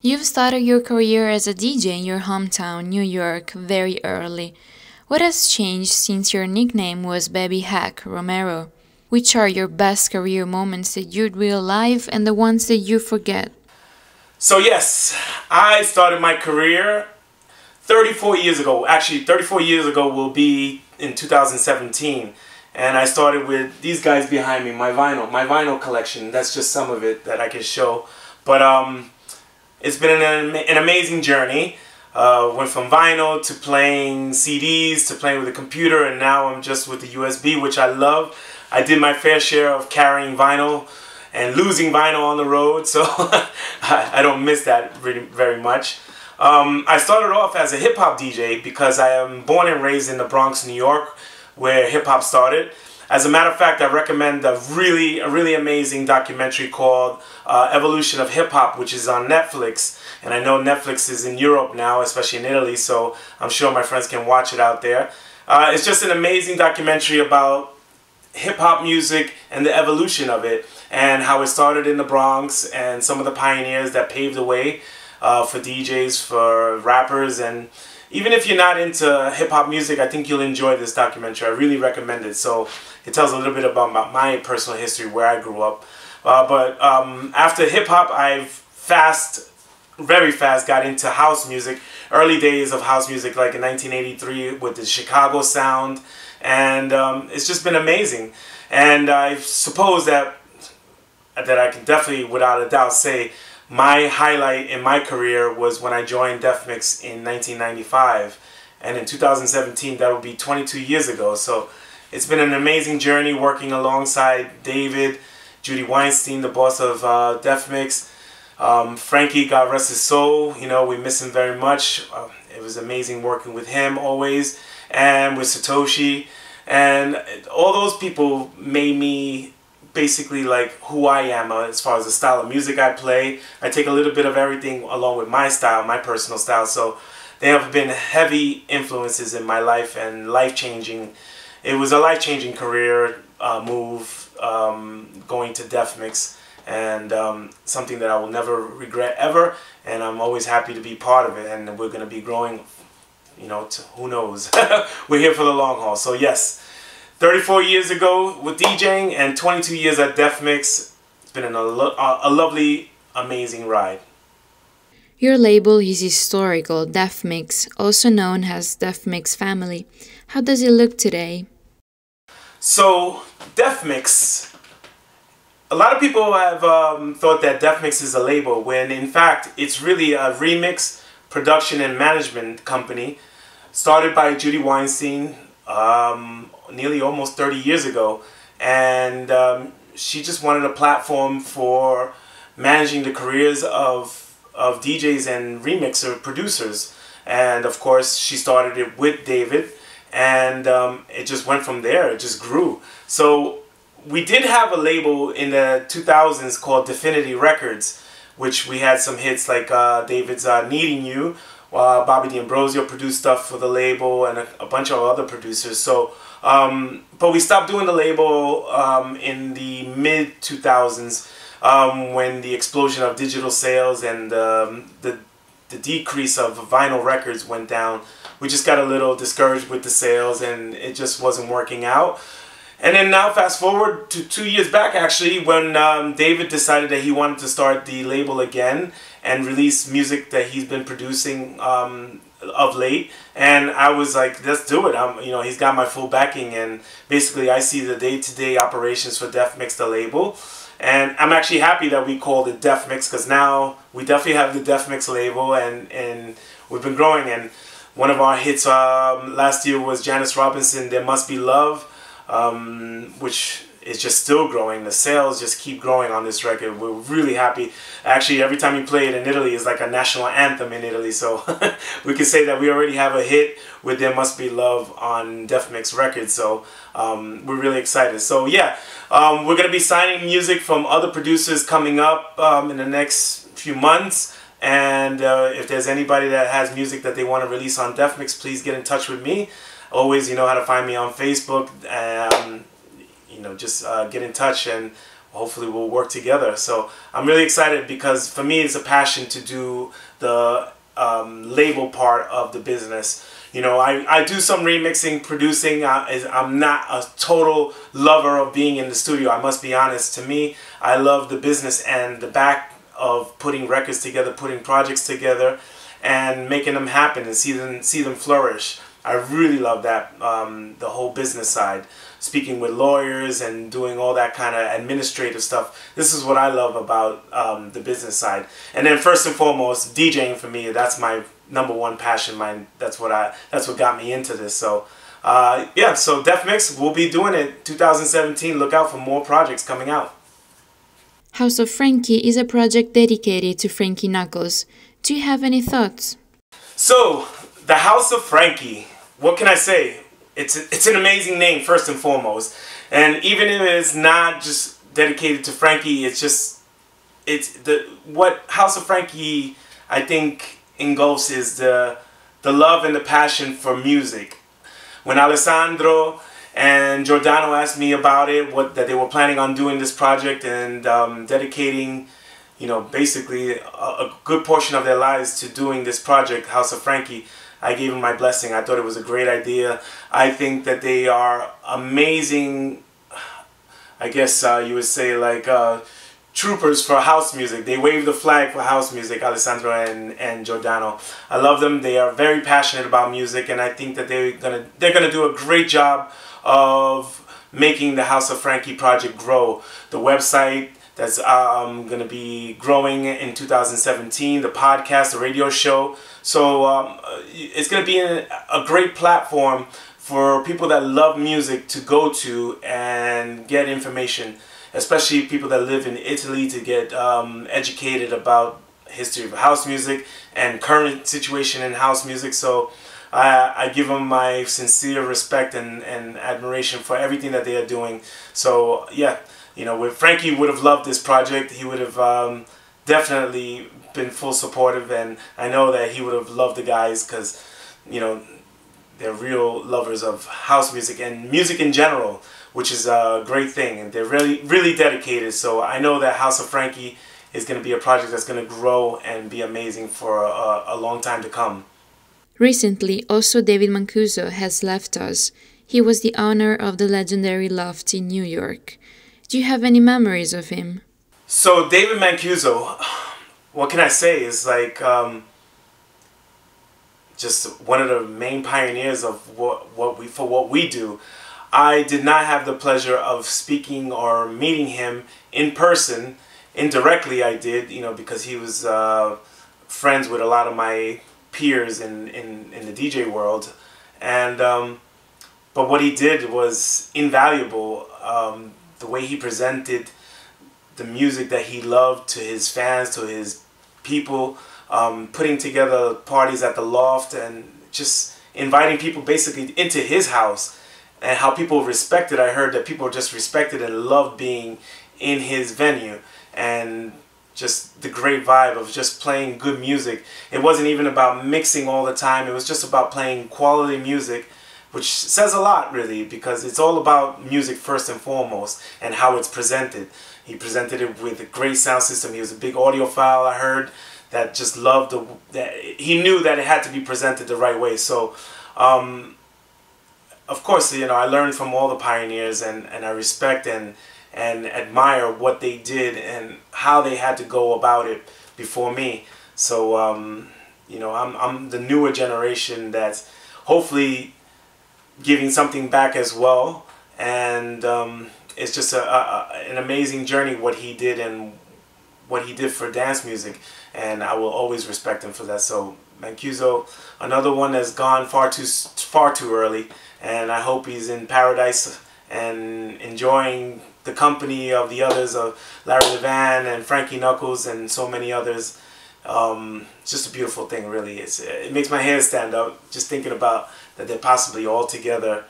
You've started your career as a DJ in your hometown, New York, very early. What has changed since your nickname was Baby Hector Romero? Which are your best career moments that you'd relive and the ones that you forget? So yes, I started my career 34 years ago. Actually, 34 years ago will be in 2017. And I started with these guys behind me, my vinyl collection. That's just some of it that I can show. But it's been an amazing journey. Went from vinyl to playing CDs to playing with a computer, and now I'm just with the USB, which I love. I did my fair share of carrying vinyl and losing vinyl on the road, so I don't miss that really very much. I started off as a hip-hop DJ because I am born and raised in the Bronx, New York, where hip-hop started. As a matter of fact, I recommend a really amazing documentary called Evolution of Hip Hop, which is on Netflix. And I know Netflix is in Europe now, especially in Italy, so I'm sure my friends can watch it out there. It's just an amazing documentary about hip-hop music and the evolution of it, and how it started in the Bronx, and some of the pioneers that paved the way for DJs, for rappers. And even if you're not into hip-hop music, I think you'll enjoy this documentary. I really recommend it. So it tells a little bit about my personal history, where I grew up. But after hip-hop, very fast got into house music. Early days of house music, like in 1983 with the Chicago sound. And it's just been amazing. And I suppose that I can definitely, without a doubt, say my highlight in my career was when I joined Def Mix in 1995. And in 2017, that would be 22 years ago. So it's been an amazing journey working alongside David, Judy Weinstein, the boss of Def Mix. Frankie, God rest his soul, you know, we miss him very much. It was amazing working with him always, and with Satoshi. And all those people made me basically like who I am as far as the style of music I play. I take a little bit of everything along with my style, my personal style. So they have been heavy influences in my life, and life-changing. It was a life-changing career move, going to Def Mix, and something that I will never regret ever. And I'm always happy to be part of it, and we're going to be growing, you know, to who knows. We're here for the long haul. So yes, 34 years ago with DJing and 22 years at Def Mix. It's been a lovely, amazing ride. Your label is historical, Def Mix, also known as Def Mix Family. How does it look today? So, Def Mix, a lot of people have thought that Def Mix is a label, when in fact it's really a remix, production and management company started by Judy Weinstein nearly almost 30 years ago. And she just wanted a platform for managing the careers of DJs and remixer producers. And of course she started it with David, and it just went from there. It just grew. So we did have a label in the 2000s called Definity Records, which we had some hits like David's Needing You. Bobby D'Ambrosio produced stuff for the label, and a bunch of other producers. So but we stopped doing the label in the mid 2000s, when the explosion of digital sales and the decrease of vinyl records went down. We just got a little discouraged with the sales, and it just wasn't working out. And then now fast forward to 2 years back, actually, when David decided that he wanted to start the label again and release music that he's been producing of late. And I was like, let's do it. You know, he's got my full backing, and basically I see the day-to-day operations for Def Mix, the label. And I'm actually happy that we called it Def Mix, because now we definitely have the Def Mix label, and we've been growing. And one of our hits last year was Janice Robinson, There Must Be Love, which is just still growing. The sales just keep growing on this record. We're really happy. Actually, every time you play it in Italy, it's like a national anthem in Italy. So we can say that we already have a hit with There Must Be Love on Def Mix Records. So we're really excited. So yeah, we're going to be signing music from other producers coming up in the next few months. And if there's anybody that has music that they want to release on Def Mix, please get in touch with me. Always, you know how to find me on Facebook. You know, just get in touch, and hopefully we'll work together. So I'm really excited because for me it's a passion to do the label part of the business. You know, I do some remixing, producing. I'm not a total lover of being in the studio, I must be honest. To me, I love the business and the back of putting records together, putting projects together, and making them happen and see them flourish. I really love that, the whole business side. Speaking with lawyers and doing all that kind of administrative stuff. This is what I love about the business side. And then first and foremost, DJing for me, that's my #1 passion. That's what got me into this. So yeah, so Def Mix, we'll be doing it 2017. Look out for more projects coming out. House of Frankie is a project dedicated to Frankie Knuckles. Do you have any thoughts? So, the House of Frankie, what can I say? It's an amazing name, first and foremost. And even if it's not just dedicated to Frankie, what House of Frankie, I think, engulfs is the love and the passion for music. When Alessandro and Giordano asked me about it, that they were planning on doing this project and dedicating, you know, basically a good portion of their lives to doing this project, House of Frankie, I gave them my blessing. I thought it was a great idea. I think that they are amazing, I guess you would say, like troopers for house music. They wave the flag for house music, Alessandro and Giordano. I love them. They are very passionate about music, and I think that they're gonna do a great job of making the House of Frankie project grow. The website that's going to be growing in 2017, the podcast, the radio show. So it's going to be a great platform for people that love music to go to and get information, especially people that live in Italy, to get educated about history of house music and current situation in house music. So I give them my sincere respect and admiration for everything that they are doing. So yeah, you know, if Frankie would have loved this project, he would have definitely been full supportive, and I know that he would have loved the guys because, you know, they're real lovers of house music and music in general, which is a great thing, and they're really dedicated. So I know that House of Frankie is going to be a project that's going to grow and be amazing for a long time to come. Recently, also David Mancuso has left us. He was the owner of the legendary Loft in New York. Do you have any memories of him? So David Mancuso, what can I say, is like just one of the main pioneers of what we do. I did not have the pleasure of speaking or meeting him in person. Indirectly I did, you know, because he was friends with a lot of my peers in the DJ world, and but what he did was invaluable. The way he presented the music that he loved to his fans, to his people, putting together parties at the Loft and just inviting people basically into his house, and how people respected. I heard that people just respected and loved being in his venue, and just the great vibe of just playing good music. It wasn't even about mixing all the time. It was just about playing quality music, which says a lot, really, because it's all about music first and foremost and how it's presented. He presented it with a great sound system. He was a big audiophile, I heard, that just loved that he knew that it had to be presented the right way. So of course, you know, I learned from all the pioneers, and I respect and admire what they did and how they had to go about it before me. So you know, I'm the newer generation that's hopefully giving something back as well, and it's just an amazing journey what he did and what he did for dance music, and I will always respect him for that. So Mancuso, another one that's gone far too early, and I hope he's in paradise and enjoying the company of the others, of Larry Levan and Frankie Knuckles and so many others. It's just a beautiful thing, really. It makes my hair stand up just thinking about that they're possibly all together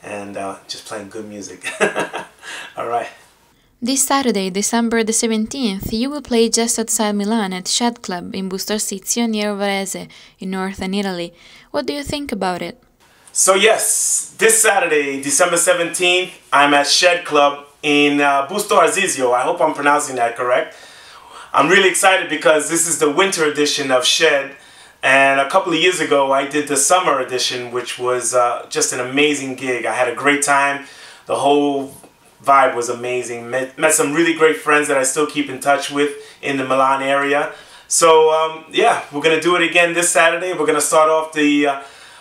and just playing good music. All right. This Saturday, December the 17th, you will play just outside Milan at Shed Club in Busto Arsizio near Varese in northern Italy. What do you think about it? So yes, this Saturday, December 17th, I'm at Shed Club in Busto Arsizio. I hope I'm pronouncing that correct. I'm really excited because this is the winter edition of Shed, and a couple of years ago I did the summer edition, which was just an amazing gig. I had a great time. The whole vibe was amazing. Met some really great friends that I still keep in touch with in the Milan area. So yeah, we're going to do it again this Saturday. We're going to start off the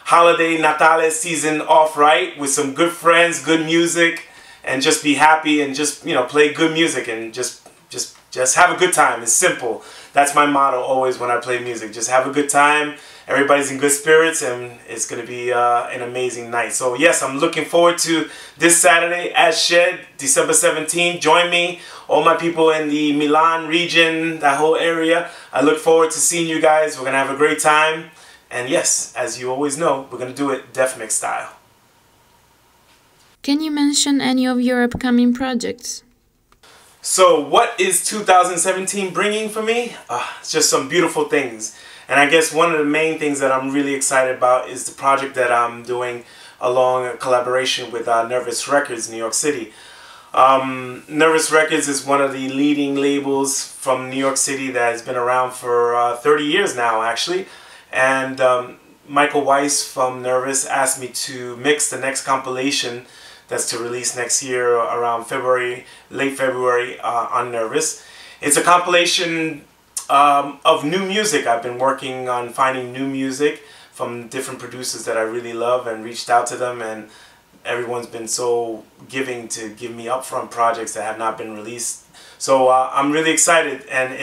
holiday Natale season off right with some good friends, good music, and just be happy and just, you know, play good music and just have a good time. It's simple. That's my motto always when I play music. Just have a good time. Everybody's in good spirits, and it's going to be an amazing night. So yes, I'm looking forward to this Saturday at Shed, December 17th. Join me, all my people in the Milan region, that whole area. I look forward to seeing you guys. We're going to have a great time. And yes, as you always know, we're going to do it Def Mix style. Can you mention any of your upcoming projects? So what is 2017 bringing for me? It's just some beautiful things. And I guess one of the main things that I'm really excited about is the project that I'm doing along a collaboration with Nervous Records, New York City. Nervous Records is one of the leading labels from New York City that has been around for 30 years now, actually. And Michael Weiss from Nervous asked me to mix the next compilation that's to release next year around February, late February on Nervous. It's a compilation of new music. I've been working on finding new music from different producers that I really love and reached out to them, and everyone's been so giving to give me upfront projects that have not been released. So I'm really excited, and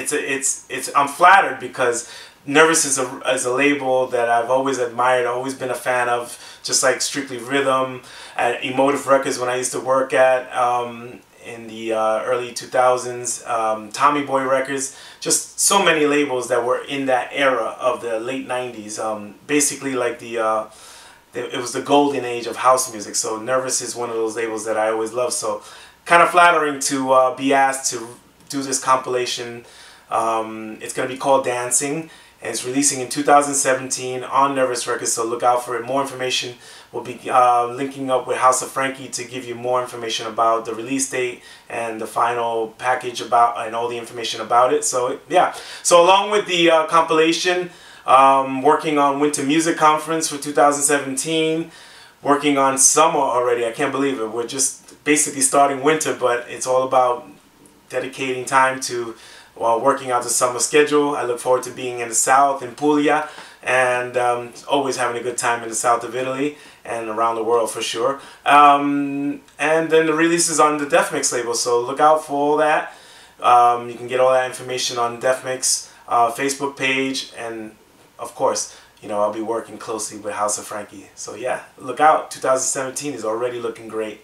I'm flattered because Nervous is a label that I've always admired, always been a fan of, just like Strictly Rhythm, at Emotive Records when I used to work at in the early 2000s, Tommy Boy Records, just so many labels that were in that era of the late 90s. Basically like it was the golden age of house music, so Nervous is one of those labels that I always love. So kind of flattering to be asked to do this compilation. It's going to be called Dancing, and it's releasing in 2017 on Nervous Records, so look out for it. More information, we'll be linking up with House of Frankie to give you more information about the release date and the final package and all the information about it. So yeah, so along with the compilation, working on Winter Music Conference for 2017, working on summer already. I can't believe it. We're just basically starting winter, but it's all about dedicating time to working out the summer schedule. I look forward to being in the south, in Puglia, and always having a good time in the south of Italy and around the world for sure. And then the release is on the Def Mix label, so look out for all that. You can get all that information on Def Mix Facebook page, and of course, you know, I'll be working closely with House of Frankie. So yeah, look out. 2017 is already looking great.